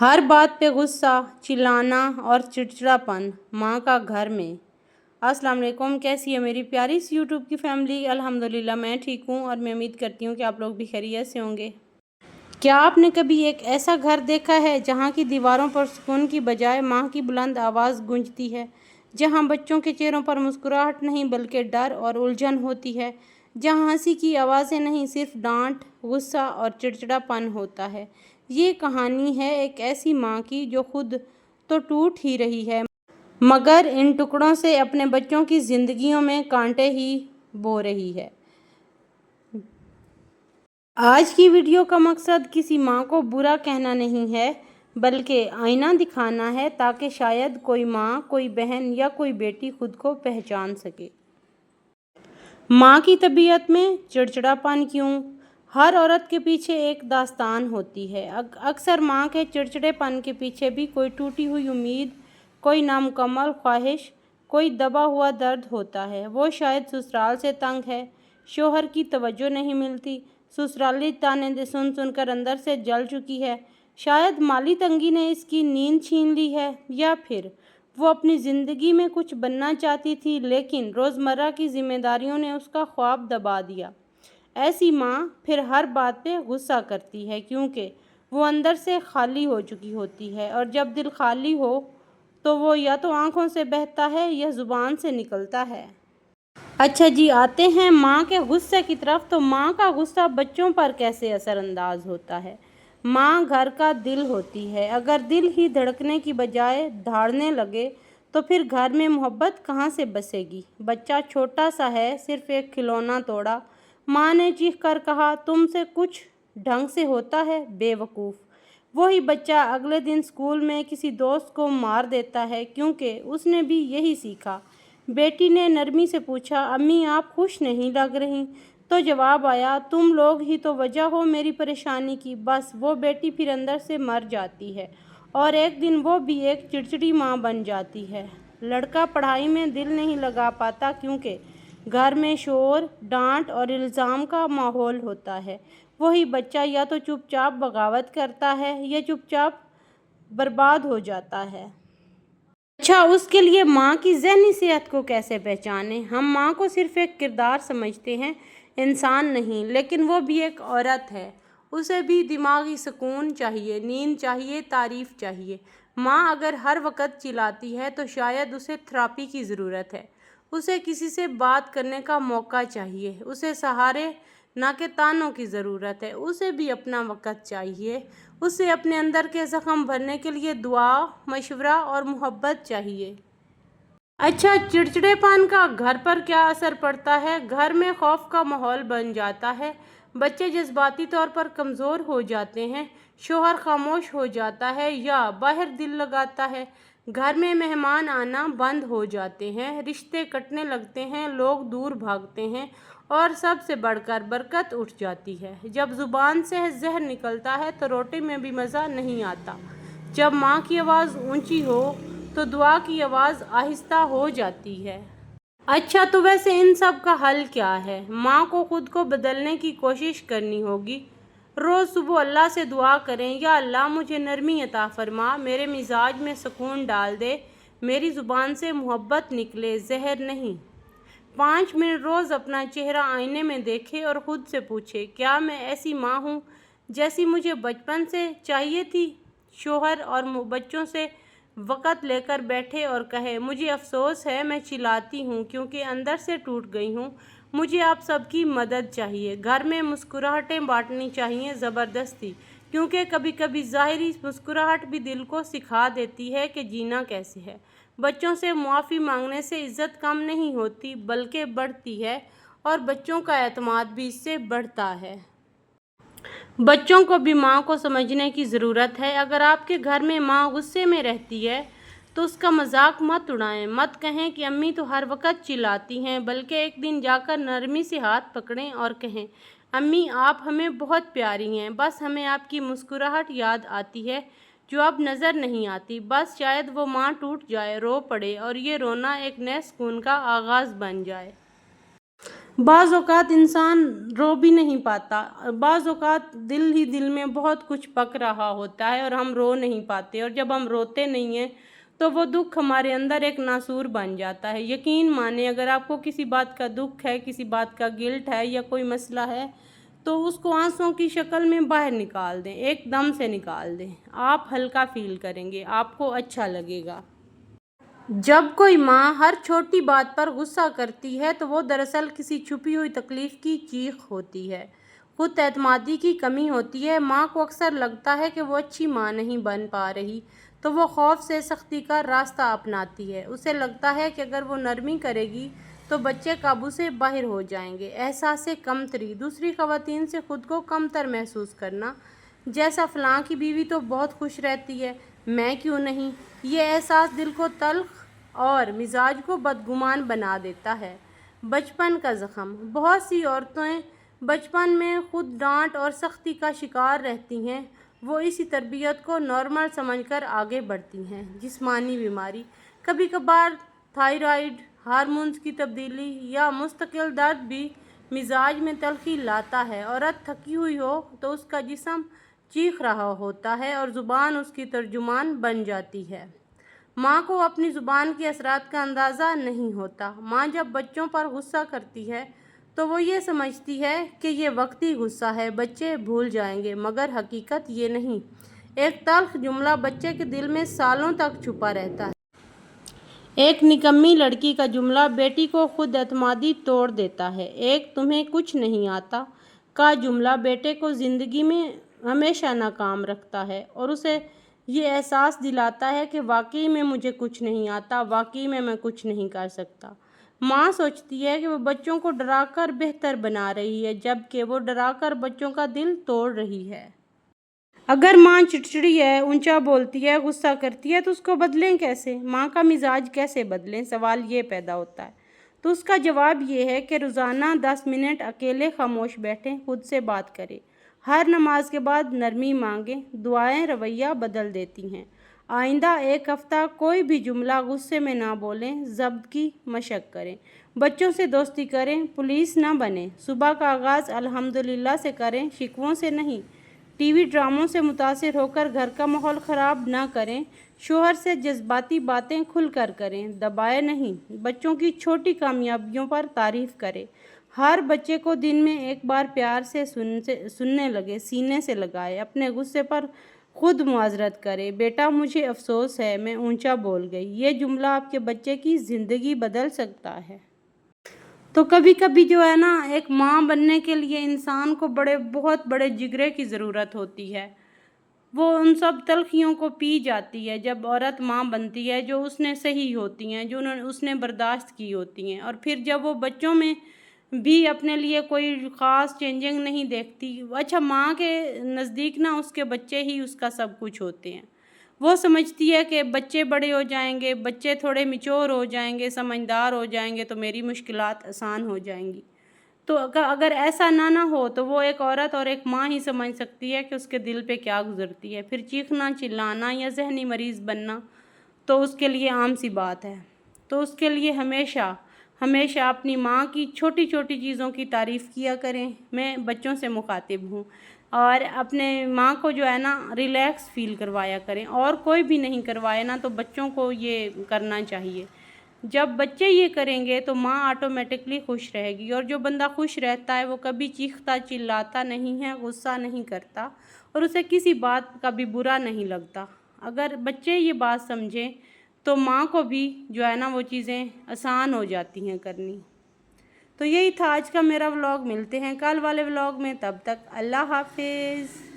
हर बात पे गुस्सा, चिल्लाना और चिड़चिड़ापन माँ का घर में। अस्सलाम वालेकुम, कैसी है मेरी प्यारी सी यूट्यूब की फैमिली। अल्हम्दुलिल्लाह मैं ठीक हूँ और मैं उम्मीद करती हूँ कि आप लोग भी खैरियत से होंगे। क्या आपने कभी एक ऐसा घर देखा है जहाँ की दीवारों पर सुकून की बजाय माँ की बुलंद आवाज़ गूंजती है, जहाँ बच्चों के चेहरों पर मुस्कुराहट नहीं बल्कि डर और उलझन होती है, जहाँ हंसी की आवाज़ें नहीं सिर्फ डांट, गुस्सा और चिड़चिड़ापन होता है। ये कहानी है एक ऐसी माँ की जो खुद तो टूट ही रही है मगर इन टुकड़ों से अपने बच्चों की ज़िंदगियों में कांटे ही बो रही है। आज की वीडियो का मकसद किसी माँ को बुरा कहना नहीं है बल्कि आईना दिखाना है ताकि शायद कोई माँ, कोई बहन या कोई बेटी खुद को पहचान सके। माँ की तबीयत में चिड़चिड़ापन क्यों? हर औरत के पीछे एक दास्तान होती है। अक्सर माँ के चिड़चिड़ेपन के पीछे भी कोई टूटी हुई उम्मीद, कोई नामुकम्मल ख्वाहिश, कोई दबा हुआ दर्द होता है। वो शायद ससुराल से तंग है, शोहर की तवज्जो नहीं मिलती, ससुराली ताने सुन सुनकर अंदर से जल चुकी है, शायद माली तंगी ने इसकी नींद छीन ली है, या फिर वो अपनी ज़िंदगी में कुछ बनना चाहती थी लेकिन रोज़मर्रा की जिम्मेदारियों ने उसका ख्वाब दबा दिया। ऐसी माँ फिर हर बात पे गुस्सा करती है क्योंकि वो अंदर से खाली हो चुकी होती है, और जब दिल खाली हो तो वो या तो आंखों से बहता है या ज़ुबान से निकलता है। अच्छा जी, आते हैं माँ के गुस्से की तरफ। तो माँ का गुस्सा बच्चों पर कैसे असरअंदाज होता है? माँ घर का दिल होती है। अगर दिल ही धड़कने की बजाय दहाड़ने लगे तो फिर घर में मोहब्बत कहाँ से बसेगी? बच्चा छोटा सा है, सिर्फ एक खिलौना तोड़ा, माँ ने चीख कर कहा, तुमसे कुछ ढंग से होता है बेवकूफ़। वही बच्चा अगले दिन स्कूल में किसी दोस्त को मार देता है क्योंकि उसने भी यही सीखा। बेटी ने नरमी से पूछा, अम्मी आप खुश नहीं लग रही? तो जवाब आया, तुम लोग ही तो वजह हो मेरी परेशानी की। बस वो बेटी फिर अंदर से मर जाती है और एक दिन वो भी एक चिड़चिड़ी माँ बन जाती है। लड़का पढ़ाई में दिल नहीं लगा पाता क्योंकि घर में शोर, डांट और इल्ज़ाम का माहौल होता है। वही बच्चा या तो चुपचाप बगावत करता है या चुपचाप बर्बाद हो जाता है। अच्छा, उसके लिए माँ की ज़हनी सेहत को कैसे पहचानें? हम माँ को सिर्फ एक किरदार समझते हैं, इंसान नहीं। लेकिन वो भी एक औरत है, उसे भी दिमागी सुकून चाहिए, नींद चाहिए, तारीफ़ चाहिए। माँ अगर हर वक्त चिल्लाती है तो शायद उसे थेरेपी की ज़रूरत है। उसे किसी से बात करने का मौका चाहिए, उसे सहारे ना के तानों की ज़रूरत है। उसे भी अपना वक्त चाहिए, उसे अपने अंदर के ज़ख्म भरने के लिए दुआ, मशवरा और मोहब्बत चाहिए। अच्छा, चिड़चिड़ेपन का घर पर क्या असर पड़ता है? घर में खौफ का माहौल बन जाता है, बच्चे जज्बाती तौर पर कमज़ोर हो जाते हैं, शोहर खामोश हो जाता है या बाहर दिल लगाता है, घर में मेहमान आना बंद हो जाते हैं, रिश्ते कटने लगते हैं, लोग दूर भागते हैं और सबसे बढ़कर बरकत उठ जाती है। जब ज़ुबान से जहर निकलता है तो रोटी में भी मज़ा नहीं आता। जब माँ की आवाज़ ऊंची हो तो दुआ की आवाज़ आहिस्ता हो जाती है। अच्छा, तो वैसे इन सब का हल क्या है? माँ को खुद को बदलने की कोशिश करनी होगी। रोज़ सुबह अल्लाह से दुआ करें, या अल्लाह मुझे नरमी अता फरमा, मेरे मिजाज में सुकून डाल दे, मेरी ज़ुबान से मोहब्बत निकले, जहर नहीं। 5 मिनट रोज़ अपना चेहरा आईने में देखे और ख़ुद से पूछे, क्या मैं ऐसी माँ हूँ जैसी मुझे बचपन से चाहिए थी? शोहर और बच्चों से वक़्त लेकर बैठे और कहे, मुझे अफसोस है मैं चिल्लाती हूँ क्योंकि अंदर से टूट गई हूँ, मुझे आप सबकी मदद चाहिए। घर में मुस्कुराहटें बांटनी चाहिए ज़बरदस्ती, क्योंकि कभी कभी ज़ाहिरी मुस्कुराहट भी दिल को सिखा देती है कि जीना कैसे है। बच्चों से मुआफ़ी मांगने से इज़्ज़त कम नहीं होती बल्कि बढ़ती है, और बच्चों का एतमाद भी इससे बढ़ता है। बच्चों को भी माँ को समझने की ज़रूरत है। अगर आपके घर में माँ गुस्से में रहती है तो उसका मजाक मत उड़ाएं। मत कहें कि अम्मी तो हर वक्त चिल्लाती हैं, बल्कि एक दिन जाकर नरमी से हाथ पकड़ें और कहें, अम्मी आप हमें बहुत प्यारी हैं, बस हमें आपकी मुस्कुराहट याद आती है जो अब नज़र नहीं आती। बस शायद वो माँ टूट जाए, रो पड़े और ये रोना एक नए सुकून का आगाज़ बन जाए। بعض اوقات انسان رو بھی نہیں پاتا، بعض اوقات دل ہی دل میں بہت کچھ پک رہا ہوتا ہے اور ہم رو نہیں پاتے، اور جب ہم روتے نہیں ہیں تو وہ دکھ ہمارے اندر ایک ناسور بن جاتا ہے۔ یقین مانیں، اگر آپ کو کسی بات کا دکھ ہے، کسی بات کا گلٹ ہے یا کوئی مسئلہ ہے تو اس کو آنسوں کی شکل میں باہر نکال دیں، ایک دم سے نکال دیں، آپ ہلکا فیل کریں گے، آپ کو اچھا لگے گا۔ جب کوئی ماں ہر چھوٹی بات پر غصہ کرتی ہے تو وہ دراصل کسی چھپی ہوئی تکلیف کی چیخ ہوتی ہے، خود اعتمادی کی کمی ہوتی ہے۔ ماں کو اکثر لگتا ہے کہ وہ اچھی ماں نہیں بن پا رہی تو وہ خوف سے سختی کا راستہ اپناتی ہے۔ اسے لگتا ہے کہ اگر وہ نرمی کرے گی تو بچے قابو سے باہر ہو جائیں گے۔ احساس کمتری، دوسری خواتین سے خود کو کمتر محسوس کرنا، جیسا فلاں کی بیوی تو بہت خوش رہتی ہے، میں کیوں نہیں؟ یہ احساس دل کو تلخ اور مزاج کو بدگمان بنا دیتا ہے۔ بچپن کا زخم، بہت سی عورتیں بچپن میں خود ڈانٹ اور سختی کا شکار رہتی ہیں، وہ اسی تربیت کو نارمل سمجھ کر آگے بڑھتی ہیں۔ جسمانی بیماری، کبھی کبھار تھائرائیڈ ہارمونز کی تبدیلی یا مستقل درد بھی مزاج میں تلخی لاتا ہے۔ عورت تھکی ہوئی ہو تو اس کا جسم چیخ رہا ہوتا ہے اور زبان اس کی ترجمان بن جاتی ہے۔ ماں کو اپنی زبان کے اثرات کا اندازہ نہیں ہوتا۔ ماں جب بچوں پر غصہ کرتی ہے تو وہ یہ سمجھتی ہے کہ یہ وقتی غصہ ہے، بچے بھول جائیں گے، مگر حقیقت یہ نہیں۔ ایک تلخ جملہ بچے کے دل میں سالوں تک چھپا رہتا ہے۔ ایک نکمی لڑکی کا جملہ بیٹی کو خود اعتمادی توڑ دیتا ہے۔ ایک "تمہیں کچھ نہیں آتا" کا جملہ بیٹے کو زندگی میں ہمیشہ ناکام رکھتا ہے اور اسے یہ احساس دلاتا ہے کہ واقعی میں مجھے کچھ نہیں آتا، واقعی میں کچھ نہیں کر سکتا۔ ماں سوچتی ہے کہ وہ بچوں کو ڈرا کر بہتر بنا رہی ہے، جبکہ وہ ڈرا کر بچوں کا دل توڑ رہی ہے۔ اگر ماں چڑچڑی ہے، اونچا بولتی ہے، غصہ کرتی ہے تو اس کو بدلیں کیسے؟ ماں کا مزاج کیسے بدلیں؟ سوال یہ پیدا ہوتا ہے۔ تو اس کا جواب یہ ہے کہ روزانہ 10 منٹ اکیلے خاموش بیٹھیں، خود سے بات کریں، ہر نماز کے بعد نرمی مانگیں، دعائیں رویہ بدل دیتی ہیں۔ آئندہ ایک ہفتہ کوئی بھی جملہ غصے میں نہ بولیں، ضبط کی مشق کریں، بچوں سے دوستی کریں، پولیس نہ بنیں، صبح کا آغاز الحمدللہ سے کریں، شکووں سے نہیں، ٹی وی ڈراموں سے متاثر ہو کر گھر کا ماحول خراب نہ کریں، شوہر سے جذباتی باتیں کھل کر کریں، دبائے نہیں، بچوں کی چھوٹی کامیابیوں پر تعریف کریں، ہر بچے کو دن میں ایک بار پیار سے سننے لگے، سینے سے لگائے، اپنے غصے پر خود معذرت کرے، بیٹا مجھے افسوس ہے میں اونچا بول گئی، یہ جملہ آپ کے بچے کی زندگی بدل سکتا ہے۔ تو کبھی کبھی جو ہے نا، ایک ماں بننے کے لیے انسان کو بہت بڑے جگرے کی ضرورت ہوتی ہے۔ وہ ان سب تلخیوں کو پی جاتی ہے جب عورت ماں بنتی ہے، جو اس نے سہی ہوتی ہیں، جو اس نے برداشت کی ہوتی ہیں، اور پھر جب وہ بچوں میں بھی اپنے لیے کوئی خاص چینجنگ نہیں دیکھتی۔ اچھا، ماں کے نزدیک نا اس کے بچے ہی اس کا سب کچھ ہوتے ہیں۔ وہ سمجھتی ہے کہ بچے بڑے ہو جائیں گے، بچے تھوڑے میچور ہو جائیں گے، سمجھدار ہو جائیں گے تو میری مشکلات آسان ہو جائیں گی۔ تو اگر ایسا نہ ہو تو وہ ایک عورت اور ایک ماں ہی سمجھ سکتی ہے کہ اس کے دل پہ کیا گزرتی ہے۔ پھر چیخنا، چلانا یا ذہنی مریض بننا تو اس کے لیے عام سی بات ہے۔ تو اس کے لیے ہمیشہ اپنی ماں کی چھوٹی چھوٹی چیزوں کی تعریف کیا کریں۔ میں بچوں سے مخاطب ہوں، اور اپنے ماں کو جو ہے نا ریلیکس فیل کروایا کریں، اور کوئی بھی نہیں کروائے نا تو بچوں کو یہ کرنا چاہیے۔ جب بچے یہ کریں گے تو ماں آٹومیٹکلی خوش رہے گی، اور جو بندہ خوش رہتا ہے وہ کبھی چیختا چلاتا نہیں ہے، غصہ نہیں کرتا، اور اسے کسی بات کا بھی برا نہیں لگتا۔ اگر بچے یہ بات سمجھیں تو ماں کو بھی جو ہے نا وہ چیزیں آسان ہو جاتی ہیں کرنی۔ تو یہی تھا آج کا میرا ولاگ، ملتے ہیں کل والے ولاگ میں، تب تک اللہ حافظ۔